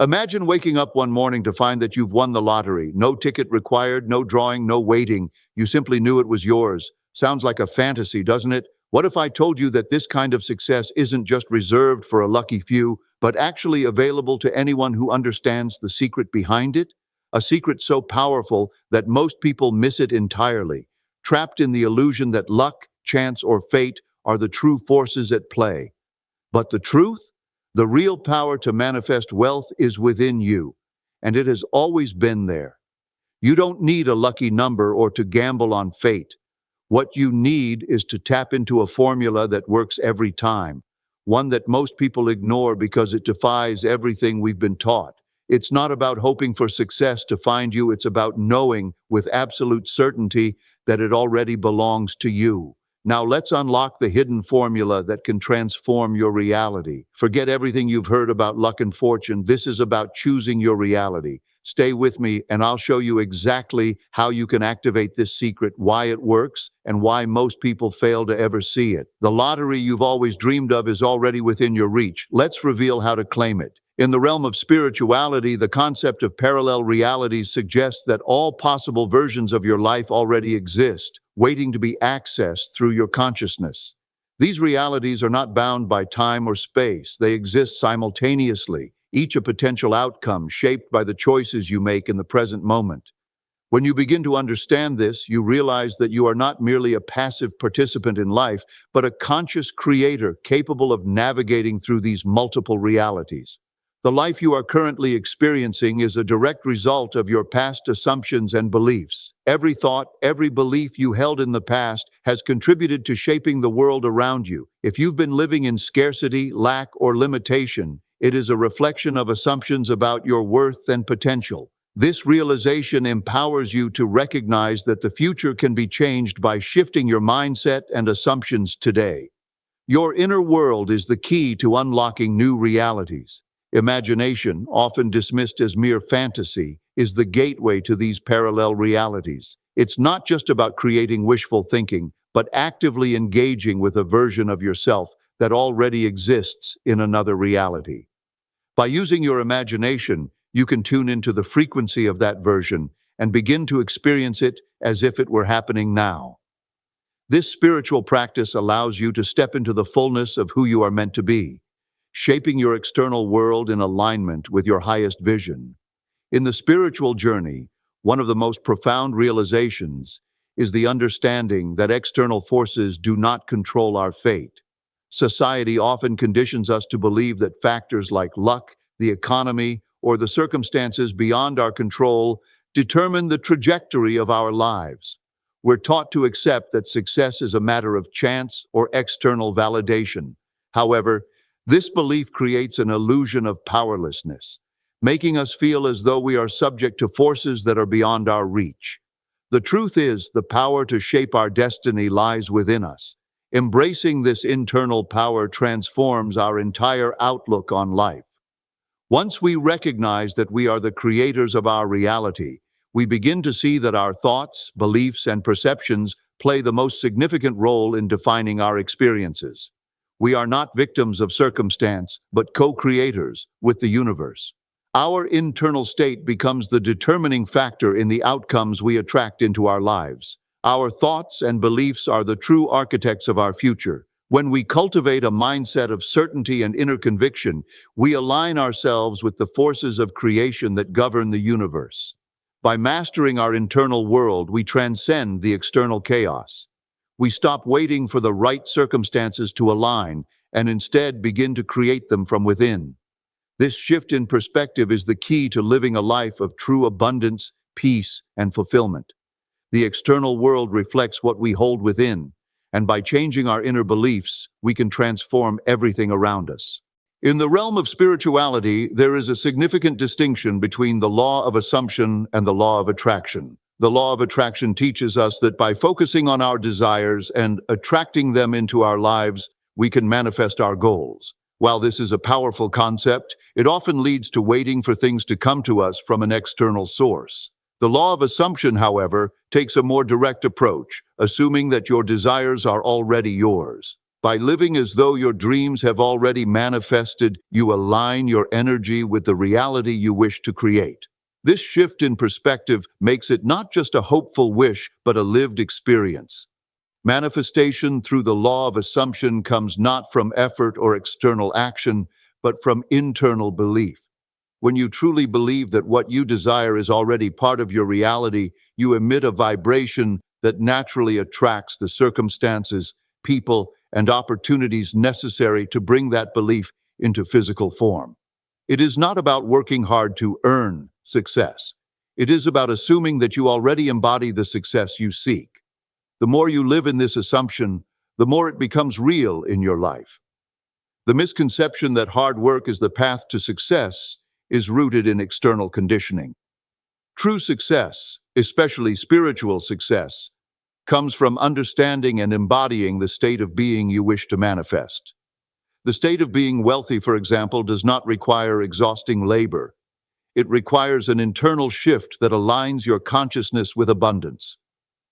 Imagine waking up one morning to find that you've won the lottery. No ticket required, no drawing, no waiting. You simply knew it was yours. Sounds like a fantasy, doesn't it? What if I told you that this kind of success isn't just reserved for a lucky few, but actually available to anyone who understands the secret behind it? A secret so powerful that most people miss it entirely, trapped in the illusion that luck, chance, or fate are the true forces at play. But the truth? The real power to manifest wealth is within you, and it has always been there. You don't need a lucky number or to gamble on fate. What you need is to tap into a formula that works every time, one that most people ignore because it defies everything we've been taught. It's not about hoping for success to find you, it's about knowing with absolute certainty that it already belongs to you. Now let's unlock the hidden formula that can transform your reality. Forget everything you've heard about luck and fortune. This is about choosing your reality. Stay with me and I'll show you exactly how you can activate this secret, why it works, and why most people fail to ever see it. The lottery you've always dreamed of is already within your reach. Let's reveal how to claim it. In the realm of spirituality, the concept of parallel realities suggests that all possible versions of your life already exist, waiting to be accessed through your consciousness. These realities are not bound by time or space. They exist simultaneously, each a potential outcome shaped by the choices you make in the present moment. When you begin to understand this, you realize that you are not merely a passive participant in life, but a conscious creator capable of navigating through these multiple realities. The life you are currently experiencing is a direct result of your past assumptions and beliefs. Every thought, every belief you held in the past has contributed to shaping the world around you. If you've been living in scarcity, lack, or limitation, it is a reflection of assumptions about your worth and potential. This realization empowers you to recognize that the future can be changed by shifting your mindset and assumptions today. Your inner world is the key to unlocking new realities. Imagination, often dismissed as mere fantasy, is the gateway to these parallel realities. It's not just about creating wishful thinking, but actively engaging with a version of yourself that already exists in another reality. By using your imagination, you can tune into the frequency of that version and begin to experience it as if it were happening now. This spiritual practice allows you to step into the fullness of who you are meant to be, shaping your external world in alignment with your highest vision. In the spiritual journey, one of the most profound realizations is the understanding that external forces do not control our fate. Society often conditions us to believe that factors like luck, the economy, or the circumstances beyond our control determine the trajectory of our lives. We're taught to accept that success is a matter of chance or external validation. However, this belief creates an illusion of powerlessness, making us feel as though we are subject to forces that are beyond our reach. The truth is, the power to shape our destiny lies within us. Embracing this internal power transforms our entire outlook on life. Once we recognize that we are the creators of our reality, we begin to see that our thoughts, beliefs, and perceptions play the most significant role in defining our experiences. We are not victims of circumstance, but co-creators with the universe. Our internal state becomes the determining factor in the outcomes we attract into our lives. Our thoughts and beliefs are the true architects of our future. When we cultivate a mindset of certainty and inner conviction, we align ourselves with the forces of creation that govern the universe. By mastering our internal world, we transcend the external chaos. We stop waiting for the right circumstances to align and instead begin to create them from within. This shift in perspective is the key to living a life of true abundance, peace, and fulfillment. The external world reflects what we hold within, and by changing our inner beliefs, we can transform everything around us. In the realm of spirituality, there is a significant distinction between the law of assumption and the law of attraction. The law of attraction teaches us that by focusing on our desires and attracting them into our lives, we can manifest our goals. While this is a powerful concept, it often leads to waiting for things to come to us from an external source. The law of assumption, however, takes a more direct approach, assuming that your desires are already yours. By living as though your dreams have already manifested, you align your energy with the reality you wish to create. This shift in perspective makes it not just a hopeful wish, but a lived experience. Manifestation through the law of assumption comes not from effort or external action, but from internal belief. When you truly believe that what you desire is already part of your reality, you emit a vibration that naturally attracts the circumstances, people, and opportunities necessary to bring that belief into physical form. It is not about working hard to earn success. It is about assuming that you already embody the success you seek. The more you live in this assumption, the more it becomes real in your life. The misconception that hard work is the path to success is rooted in external conditioning. True success, especially spiritual success, comes from understanding and embodying the state of being you wish to manifest. The state of being wealthy, for example, does not require exhausting labor. It requires an internal shift that aligns your consciousness with abundance.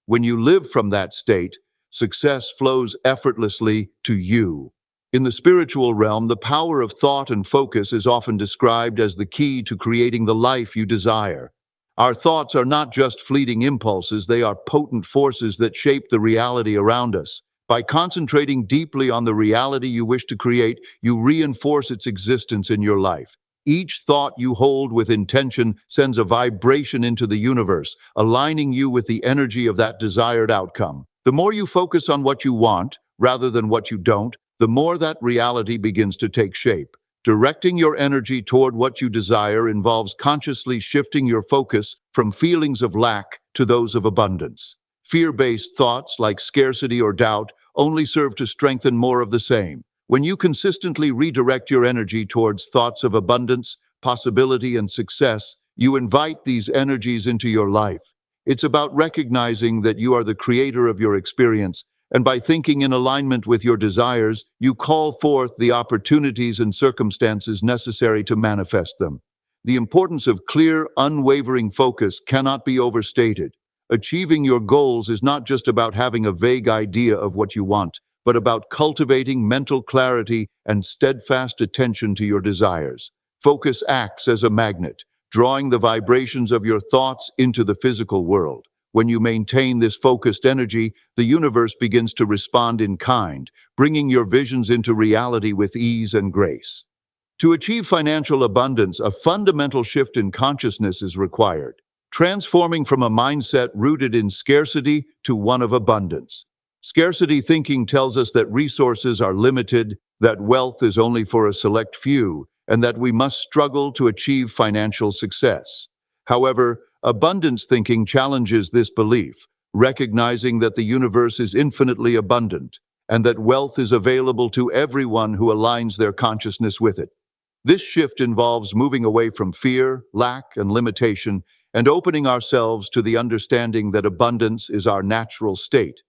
When you live from that state, success flows effortlessly to you. In the spiritual realm, the power of thought and focus is often described as the key to creating the life you desire. Our thoughts are not just fleeting impulses, they are potent forces that shape the reality around us. By concentrating deeply on the reality you wish to create, you reinforce its existence in your life. Each thought you hold with intention sends a vibration into the universe, aligning you with the energy of that desired outcome. The more you focus on what you want, rather than what you don't, the more that reality begins to take shape. Directing your energy toward what you desire involves consciously shifting your focus from feelings of lack to those of abundance. Fear-based thoughts like scarcity or doubt only serve to strengthen more of the same. When you consistently redirect your energy towards thoughts of abundance, possibility, and success, you invite these energies into your life. It's about recognizing that you are the creator of your experience, and by thinking in alignment with your desires, you call forth the opportunities and circumstances necessary to manifest them. The importance of clear, unwavering focus cannot be overstated. Achieving your goals is not just about having a vague idea of what you want, but about cultivating mental clarity and steadfast attention to your desires. Focus acts as a magnet, drawing the vibrations of your thoughts into the physical world. When you maintain this focused energy, the universe begins to respond in kind, bringing your visions into reality with ease and grace. To achieve financial abundance, a fundamental shift in consciousness is required, transforming from a mindset rooted in scarcity to one of abundance. Scarcity thinking tells us that resources are limited, that wealth is only for a select few, and that we must struggle to achieve financial success. However, abundance thinking challenges this belief, recognizing that the universe is infinitely abundant and that wealth is available to everyone who aligns their consciousness with it. This shift involves moving away from fear, lack, and limitation and opening ourselves to the understanding that abundance is our natural state.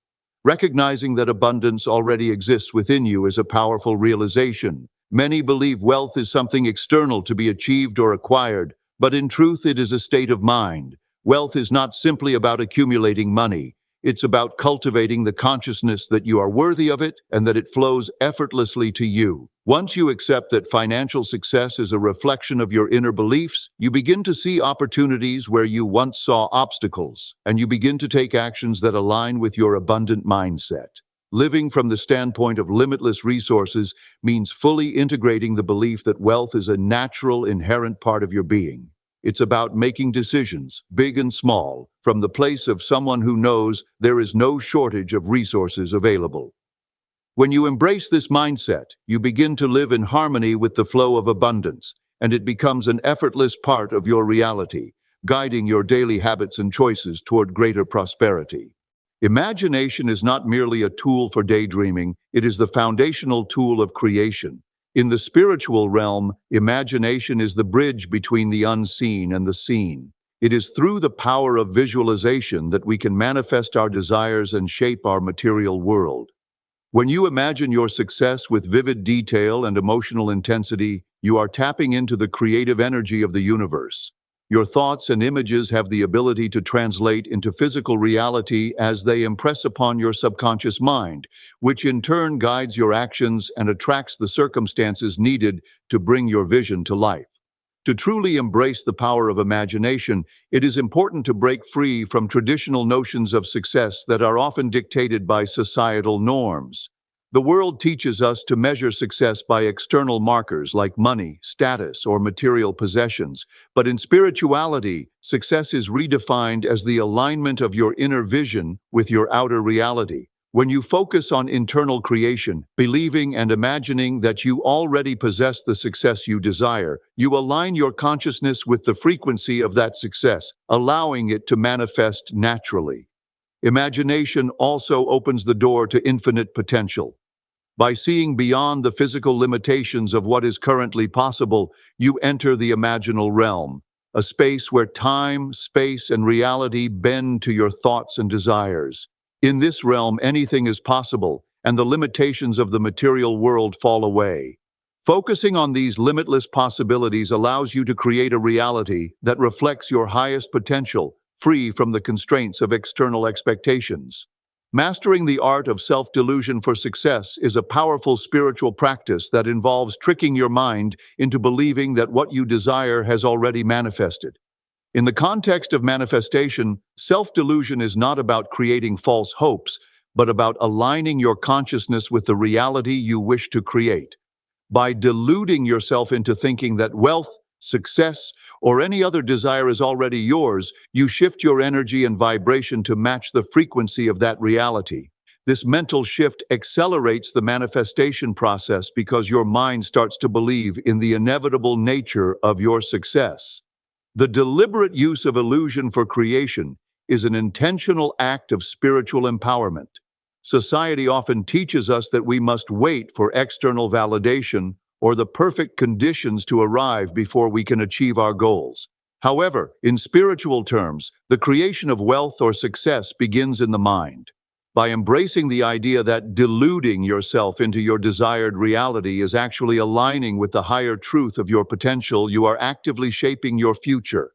Recognizing that abundance already exists within you is a powerful realization. Many believe wealth is something external to be achieved or acquired, but in truth it is a state of mind. Wealth is not simply about accumulating money. It's about cultivating the consciousness that you are worthy of it and that it flows effortlessly to you. Once you accept that financial success is a reflection of your inner beliefs, you begin to see opportunities where you once saw obstacles, and you begin to take actions that align with your abundant mindset. Living from the standpoint of limitless resources means fully integrating the belief that wealth is a natural, inherent part of your being. It's about making decisions, big and small, from the place of someone who knows there is no shortage of resources available. When you embrace this mindset, you begin to live in harmony with the flow of abundance, and it becomes an effortless part of your reality, guiding your daily habits and choices toward greater prosperity. Imagination is not merely a tool for daydreaming, it is the foundational tool of creation. In the spiritual realm, imagination is the bridge between the unseen and the seen. It is through the power of visualization that we can manifest our desires and shape our material world. When you imagine your success with vivid detail and emotional intensity, you are tapping into the creative energy of the universe. Your thoughts and images have the ability to translate into physical reality as they impress upon your subconscious mind, which in turn guides your actions and attracts the circumstances needed to bring your vision to life. To truly embrace the power of imagination, it is important to break free from traditional notions of success that are often dictated by societal norms. The world teaches us to measure success by external markers like money, status, or material possessions, but in spirituality, success is redefined as the alignment of your inner vision with your outer reality. When you focus on internal creation, believing and imagining that you already possess the success you desire, you align your consciousness with the frequency of that success, allowing it to manifest naturally. Imagination also opens the door to infinite potential. By seeing beyond the physical limitations of what is currently possible, you enter the imaginal realm, a space where time, space, and reality bend to your thoughts and desires. In this realm, anything is possible, and the limitations of the material world fall away. Focusing on these limitless possibilities allows you to create a reality that reflects your highest potential, free from the constraints of external expectations. Mastering the art of self-delusion for success is a powerful spiritual practice that involves tricking your mind into believing that what you desire has already manifested. In the context of manifestation, self-delusion is not about creating false hopes, but about aligning your consciousness with the reality you wish to create. By deluding yourself into thinking that wealth, success, or any other desire is already yours, you shift your energy and vibration to match the frequency of that reality. This mental shift accelerates the manifestation process because your mind starts to believe in the inevitable nature of your success. The deliberate use of illusion for creation is an intentional act of spiritual empowerment. Society often teaches us that we must wait for external validation or the perfect conditions to arrive before we can achieve our goals. However, in spiritual terms, the creation of wealth or success begins in the mind. By embracing the idea that deluding yourself into your desired reality is actually aligning with the higher truth of your potential, you are actively shaping your future.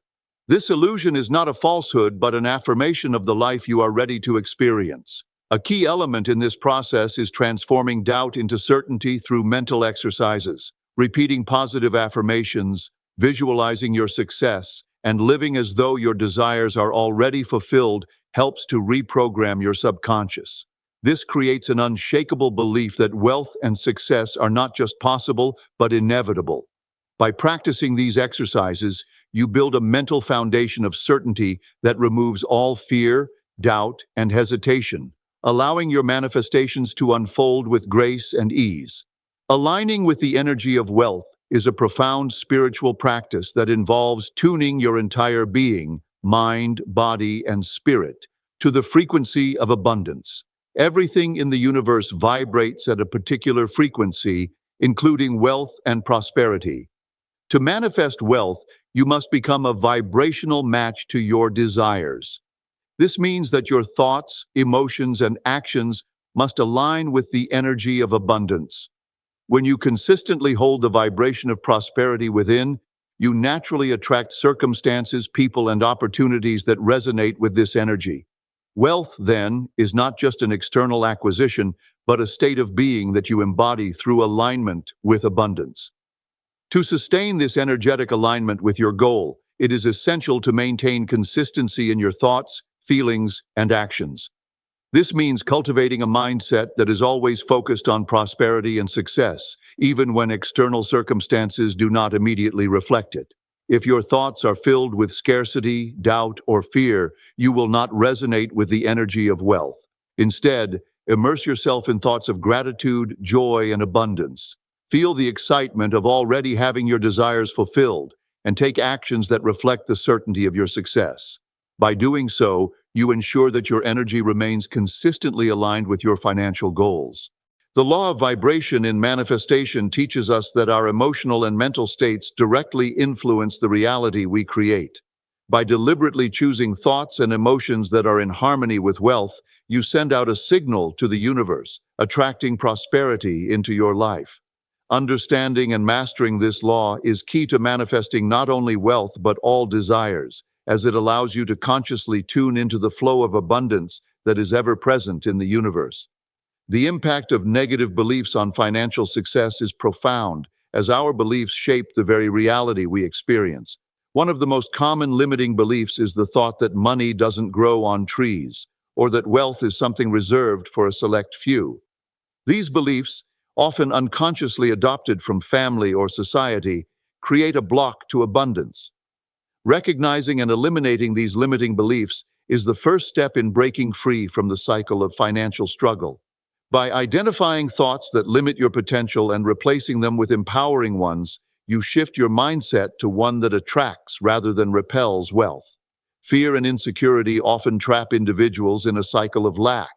This illusion is not a falsehood, but an affirmation of the life you are ready to experience. A key element in this process is transforming doubt into certainty through mental exercises, repeating positive affirmations, visualizing your success, and living as though your desires are already fulfilled helps to reprogram your subconscious. This creates an unshakable belief that wealth and success are not just possible, but inevitable. By practicing these exercises, you build a mental foundation of certainty that removes all fear, doubt, and hesitation, allowing your manifestations to unfold with grace and ease. Aligning with the energy of wealth is a profound spiritual practice that involves tuning your entire being, mind, body, and spirit, to the frequency of abundance. Everything in the universe vibrates at a particular frequency, including wealth and prosperity. To manifest wealth, you must become a vibrational match to your desires. This means that your thoughts, emotions, and actions must align with the energy of abundance. When you consistently hold the vibration of prosperity within, you naturally attract circumstances, people, and opportunities that resonate with this energy. Wealth, then, is not just an external acquisition, but a state of being that you embody through alignment with abundance. To sustain this energetic alignment with your goal, it is essential to maintain consistency in your thoughts, feelings, and actions. This means cultivating a mindset that is always focused on prosperity and success, even when external circumstances do not immediately reflect it. If your thoughts are filled with scarcity, doubt, or fear, you will not resonate with the energy of wealth. Instead, immerse yourself in thoughts of gratitude, joy, and abundance. Feel the excitement of already having your desires fulfilled, and take actions that reflect the certainty of your success. By doing so, you ensure that your energy remains consistently aligned with your financial goals. The law of vibration in manifestation teaches us that our emotional and mental states directly influence the reality we create. By deliberately choosing thoughts and emotions that are in harmony with wealth, you send out a signal to the universe, attracting prosperity into your life. Understanding and mastering this law is key to manifesting not only wealth but all desires, as it allows you to consciously tune into the flow of abundance that is ever present in the universe. The impact of negative beliefs on financial success is profound, as our beliefs shape the very reality we experience. One of the most common limiting beliefs is the thought that money doesn't grow on trees, or that wealth is something reserved for a select few. These beliefs, often unconsciously adopted from family or society, create a block to abundance. Recognizing and eliminating these limiting beliefs is the first step in breaking free from the cycle of financial struggle. By identifying thoughts that limit your potential and replacing them with empowering ones, you shift your mindset to one that attracts rather than repels wealth. Fear and insecurity often trap individuals in a cycle of lack.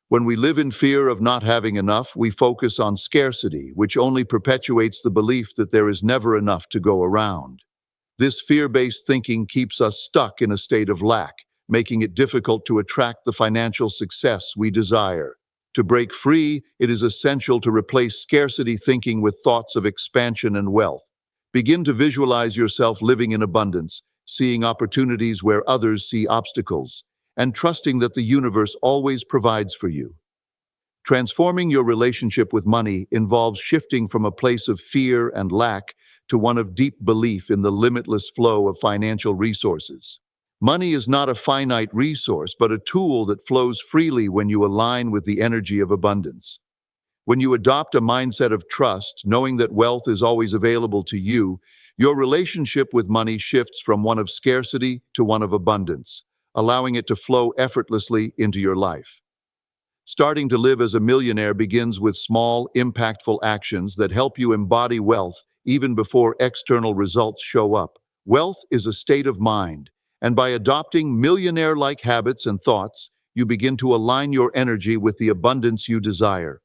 When we live in fear of not having enough, we focus on scarcity, which only perpetuates the belief that there is never enough to go around. This fear-based thinking keeps us stuck in a state of lack, making it difficult to attract the financial success we desire. To break free, it is essential to replace scarcity thinking with thoughts of expansion and wealth. Begin to visualize yourself living in abundance, seeing opportunities where others see obstacles, and trusting that the universe always provides for you. Transforming your relationship with money involves shifting from a place of fear and lack to one of deep belief in the limitless flow of financial resources. Money is not a finite resource, but a tool that flows freely when you align with the energy of abundance. When you adopt a mindset of trust, knowing that wealth is always available to you, your relationship with money shifts from one of scarcity to one of abundance, allowing it to flow effortlessly into your life. Starting to live as a millionaire begins with small, impactful actions that help you embody wealth even before external results show up. Wealth is a state of mind, and by adopting millionaire-like habits and thoughts, you begin to align your energy with the abundance you desire.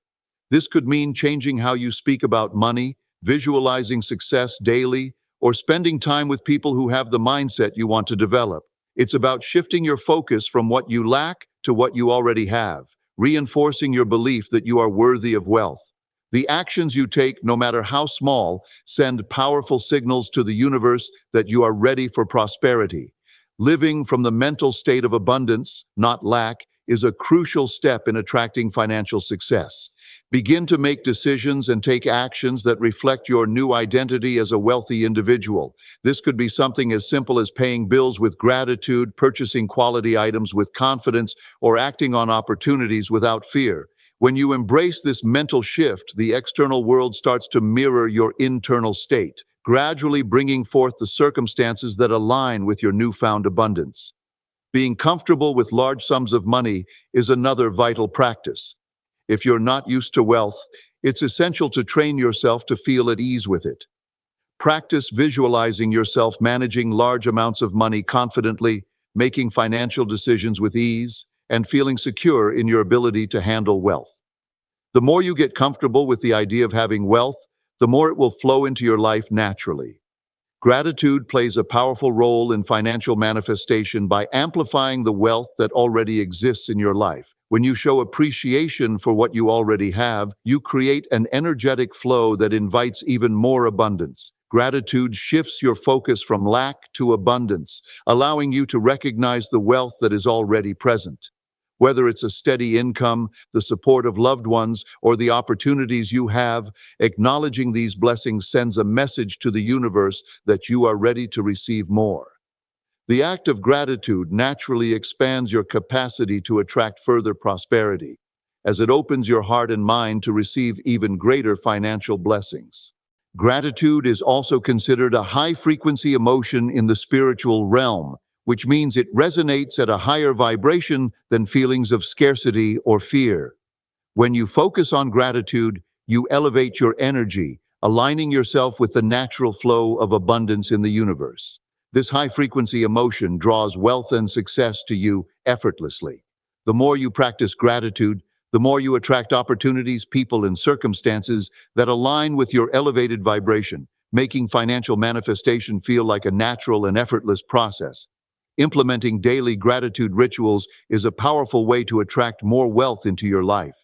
This could mean changing how you speak about money, visualizing success daily, or spending time with people who have the mindset you want to develop. It's about shifting your focus from what you lack to what you already have, reinforcing your belief that you are worthy of wealth. The actions you take, no matter how small, send powerful signals to the universe that you are ready for prosperity. Living from the mental state of abundance, not lack, is a crucial step in attracting financial success. Begin to make decisions and take actions that reflect your new identity as a wealthy individual. This could be something as simple as paying bills with gratitude, purchasing quality items with confidence, or acting on opportunities without fear. When you embrace this mental shift, the external world starts to mirror your internal state, gradually bringing forth the circumstances that align with your newfound abundance. Being comfortable with large sums of money is another vital practice. If you're not used to wealth, it's essential to train yourself to feel at ease with it. Practice visualizing yourself managing large amounts of money confidently, making financial decisions with ease, and feeling secure in your ability to handle wealth. The more you get comfortable with the idea of having wealth, the more it will flow into your life naturally. Gratitude plays a powerful role in financial manifestation by amplifying the wealth that already exists in your life. When you show appreciation for what you already have, you create an energetic flow that invites even more abundance. Gratitude shifts your focus from lack to abundance, allowing you to recognize the wealth that is already present. Whether it's a steady income, the support of loved ones, or the opportunities you have, acknowledging these blessings sends a message to the universe that you are ready to receive more. The act of gratitude naturally expands your capacity to attract further prosperity, as it opens your heart and mind to receive even greater financial blessings. Gratitude is also considered a high-frequency emotion in the spiritual realm, which means it resonates at a higher vibration than feelings of scarcity or fear. When you focus on gratitude, you elevate your energy, aligning yourself with the natural flow of abundance in the universe. This high-frequency emotion draws wealth and success to you effortlessly. The more you practice gratitude, the more you attract opportunities, people, and circumstances that align with your elevated vibration, making financial manifestation feel like a natural and effortless process. Implementing daily gratitude rituals is a powerful way to attract more wealth into your life.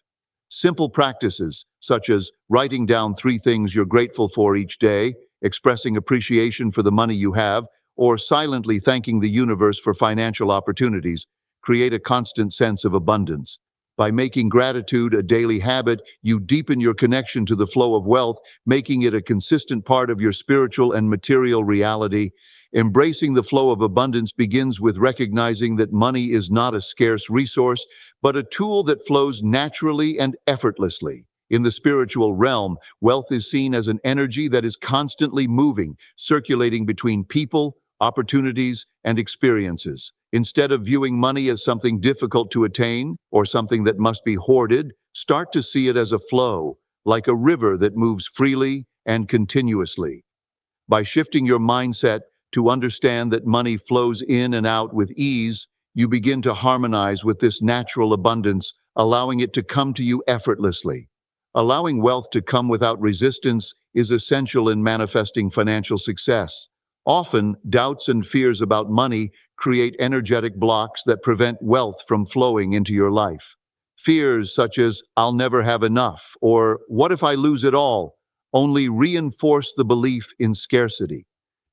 Simple practices, such as writing down 3 things you're grateful for each day, expressing appreciation for the money you have, or silently thanking the universe for financial opportunities, create a constant sense of abundance. By making gratitude a daily habit, you deepen your connection to the flow of wealth, making it a consistent part of your spiritual and material reality. Embracing the flow of abundance begins with recognizing that money is not a scarce resource, but a tool that flows naturally and effortlessly. In the spiritual realm, wealth is seen as an energy that is constantly moving, circulating between people, opportunities, and experiences. Instead of viewing money as something difficult to attain or something that must be hoarded, start to see it as a flow, like a river that moves freely and continuously. By shifting your mindset to understand that money flows in and out with ease, you begin to harmonize with this natural abundance, allowing it to come to you effortlessly. Allowing wealth to come without resistance is essential in manifesting financial success. Often, doubts and fears about money create energetic blocks that prevent wealth from flowing into your life. Fears such as, "I'll never have enough," or "What if I lose it all?" only reinforce the belief in scarcity.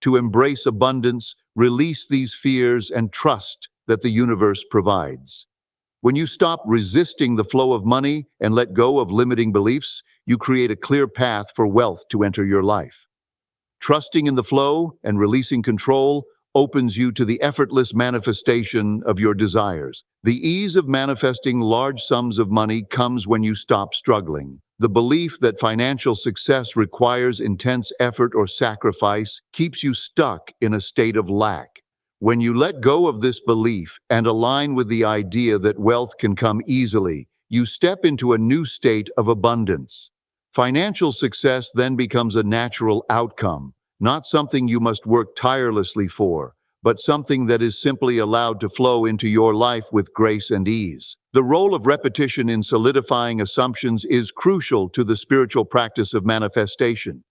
To embrace abundance, release these fears and trust that the universe provides. When you stop resisting the flow of money and let go of limiting beliefs, you create a clear path for wealth to enter your life. Trusting in the flow and releasing control opens you to the effortless manifestation of your desires. The ease of manifesting large sums of money comes when you stop struggling. The belief that financial success requires intense effort or sacrifice keeps you stuck in a state of lack. When you let go of this belief and align with the idea that wealth can come easily, you step into a new state of abundance. Financial success then becomes a natural outcome, not something you must work tirelessly for, but something that is simply allowed to flow into your life with grace and ease. The role of repetition in solidifying assumptions is crucial to the spiritual practice of manifestation.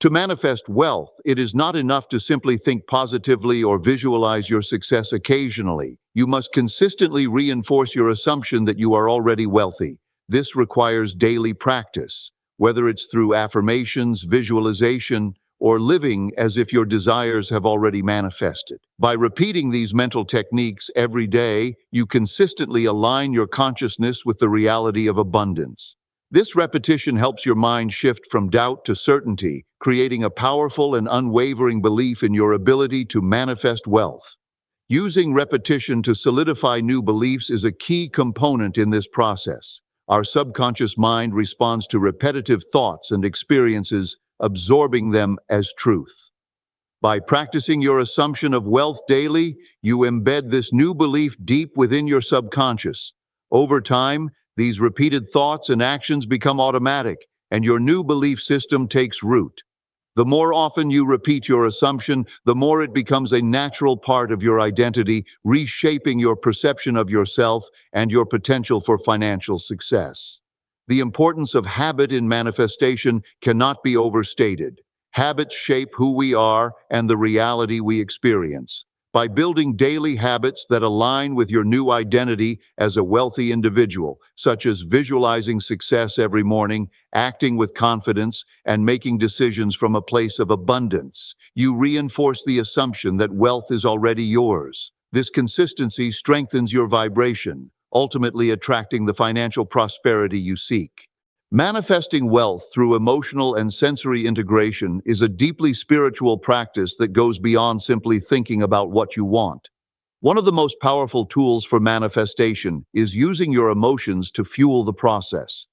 To manifest wealth, it is not enough to simply think positively or visualize your success occasionally. You must consistently reinforce your assumption that you are already wealthy. This requires daily practice, whether it's through affirmations, visualization, or living as if your desires have already manifested. By repeating these mental techniques every day, you consistently align your consciousness with the reality of abundance. This repetition helps your mind shift from doubt to certainty, creating a powerful and unwavering belief in your ability to manifest wealth. Using repetition to solidify new beliefs is a key component in this process. Our subconscious mind responds to repetitive thoughts and experiences, absorbing them as truth. By practicing your assumption of wealth daily, you embed this new belief deep within your subconscious. Over time, these repeated thoughts and actions become automatic, and your new belief system takes root. The more often you repeat your assumption, the more it becomes a natural part of your identity, reshaping your perception of yourself and your potential for financial success. The importance of habit in manifestation cannot be overstated. Habits shape who we are and the reality we experience. By building daily habits that align with your new identity as a wealthy individual, such as visualizing success every morning, acting with confidence, and making decisions from a place of abundance, you reinforce the assumption that wealth is already yours. This consistency strengthens your vibration, ultimately attracting the financial prosperity you seek. Manifesting wealth through emotional and sensory integration is a deeply spiritual practice that goes beyond simply thinking about what you want. One of the most powerful tools for manifestation is using your emotions to fuel the process.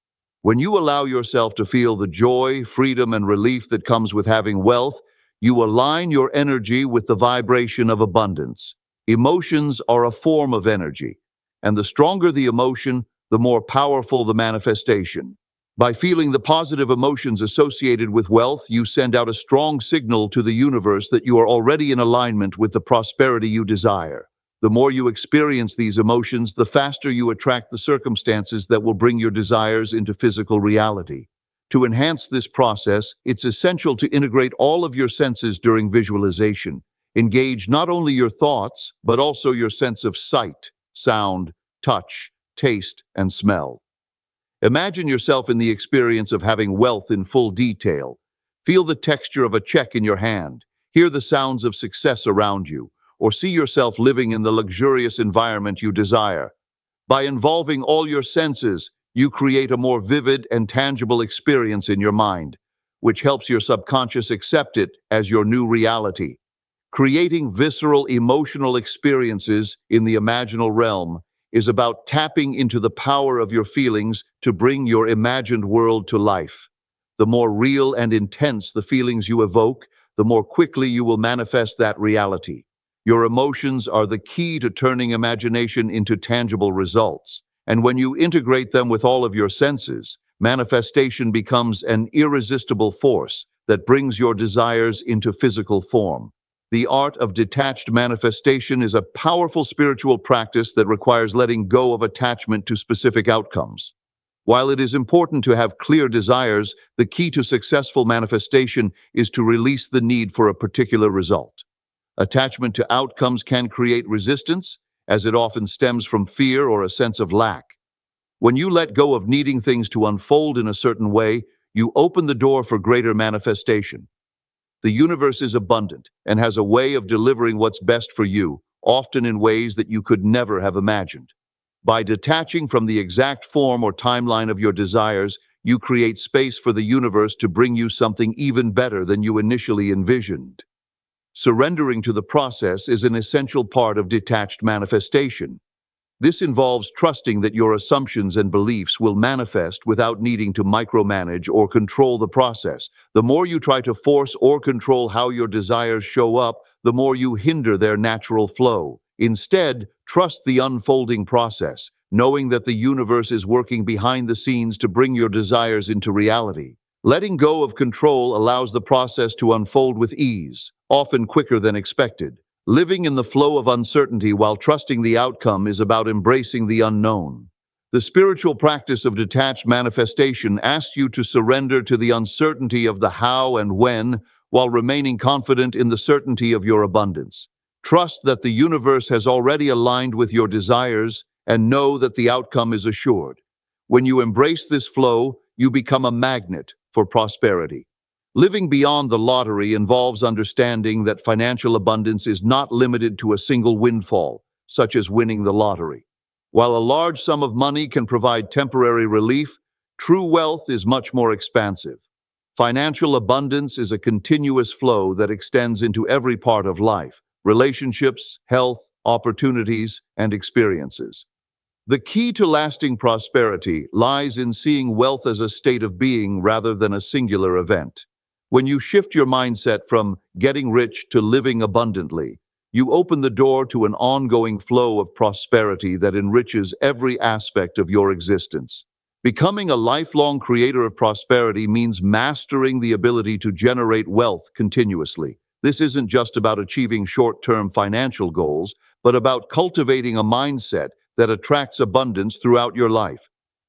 When you allow yourself to feel the joy, freedom, and relief that comes with having wealth, you align your energy with the vibration of abundance. Emotions are a form of energy, and the stronger the emotion, the more powerful the manifestation. By feeling the positive emotions associated with wealth, you send out a strong signal to the universe that you are already in alignment with the prosperity you desire. The more you experience these emotions, the faster you attract the circumstances that will bring your desires into physical reality. To enhance this process, it's essential to integrate all of your senses during visualization. Engage not only your thoughts, but also your sense of sight, sound, touch, taste, and smell. Imagine yourself in the experience of having wealth in full detail. Feel the texture of a check in your hand, hear the sounds of success around you, or see yourself living in the luxurious environment you desire. By involving all your senses, you create a more vivid and tangible experience in your mind, which helps your subconscious accept it as your new reality. Creating visceral emotional experiences in the imaginal realm is about tapping into the power of your feelings to bring your imagined world to life. The more real and intense the feelings you evoke, the more quickly you will manifest that reality. Your emotions are the key to turning imagination into tangible results, and when you integrate them with all of your senses, manifestation becomes an irresistible force that brings your desires into physical form. The art of detached manifestation is a powerful spiritual practice that requires letting go of attachment to specific outcomes. While it is important to have clear desires, the key to successful manifestation is to release the need for a particular result. Attachment to outcomes can create resistance, as it often stems from fear or a sense of lack. When you let go of needing things to unfold in a certain way, you open the door for greater manifestation. The universe is abundant and has a way of delivering what's best for you, often in ways that you could never have imagined. By detaching from the exact form or timeline of your desires, you create space for the universe to bring you something even better than you initially envisioned. Surrendering to the process is an essential part of detached manifestation. This involves trusting that your assumptions and beliefs will manifest without needing to micromanage or control the process. The more you try to force or control how your desires show up, the more you hinder their natural flow. Instead, trust the unfolding process, knowing that the universe is working behind the scenes to bring your desires into reality. Letting go of control allows the process to unfold with ease, often quicker than expected. Living in the flow of uncertainty while trusting the outcome is about embracing the unknown. The spiritual practice of detached manifestation asks you to surrender to the uncertainty of the how and when while remaining confident in the certainty of your abundance. Trust that the universe has already aligned with your desires and know that the outcome is assured. When you embrace this flow, you become a magnet for prosperity. Living beyond the lottery involves understanding that financial abundance is not limited to a single windfall, such as winning the lottery. While a large sum of money can provide temporary relief, true wealth is much more expansive. Financial abundance is a continuous flow that extends into every part of life: relationships, health, opportunities, and experiences. The key to lasting prosperity lies in seeing wealth as a state of being rather than a singular event. When you shift your mindset from getting rich to living abundantly, you open the door to an ongoing flow of prosperity that enriches every aspect of your existence. Becoming a lifelong creator of prosperity means mastering the ability to generate wealth continuously. This isn't just about achieving short-term financial goals, but about cultivating a mindset that attracts abundance throughout your life.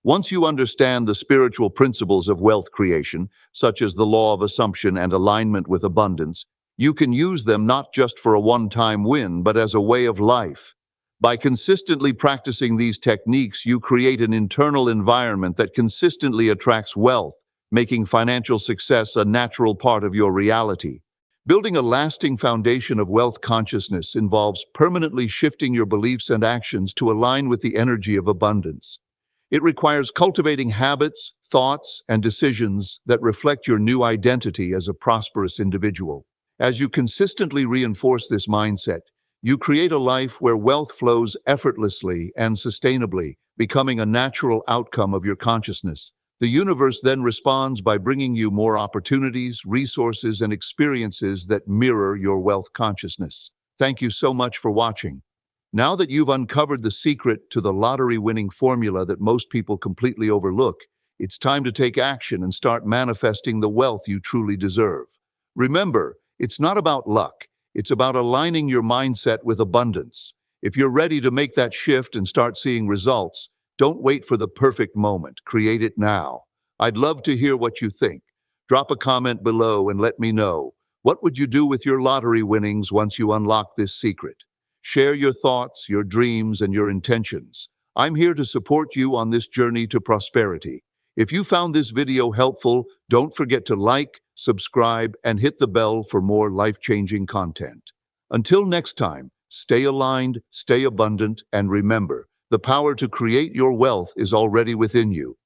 Once you understand the spiritual principles of wealth creation, such as the law of assumption and alignment with abundance, you can use them not just for a one-time win, but as a way of life. By consistently practicing these techniques, you create an internal environment that consistently attracts wealth, making financial success a natural part of your reality. Building a lasting foundation of wealth consciousness involves permanently shifting your beliefs and actions to align with the energy of abundance. It requires cultivating habits, thoughts, and decisions that reflect your new identity as a prosperous individual. As you consistently reinforce this mindset, you create a life where wealth flows effortlessly and sustainably, becoming a natural outcome of your consciousness. The universe then responds by bringing you more opportunities, resources, and experiences that mirror your wealth consciousness. Thank you so much for watching. Now that you've uncovered the secret to the lottery-winning formula that most people completely overlook, it's time to take action and start manifesting the wealth you truly deserve. Remember, it's not about luck. It's about aligning your mindset with abundance. If you're ready to make that shift and start seeing results, don't wait for the perfect moment. Create it now. I'd love to hear what you think. Drop a comment below and let me know. What would you do with your lottery winnings once you unlock this secret? Share your thoughts, your dreams, and your intentions. I'm here to support you on this journey to prosperity. If you found this video helpful, don't forget to like, subscribe, and hit the bell for more life-changing content. Until next time, stay aligned, stay abundant, and remember, the power to create your wealth is already within you.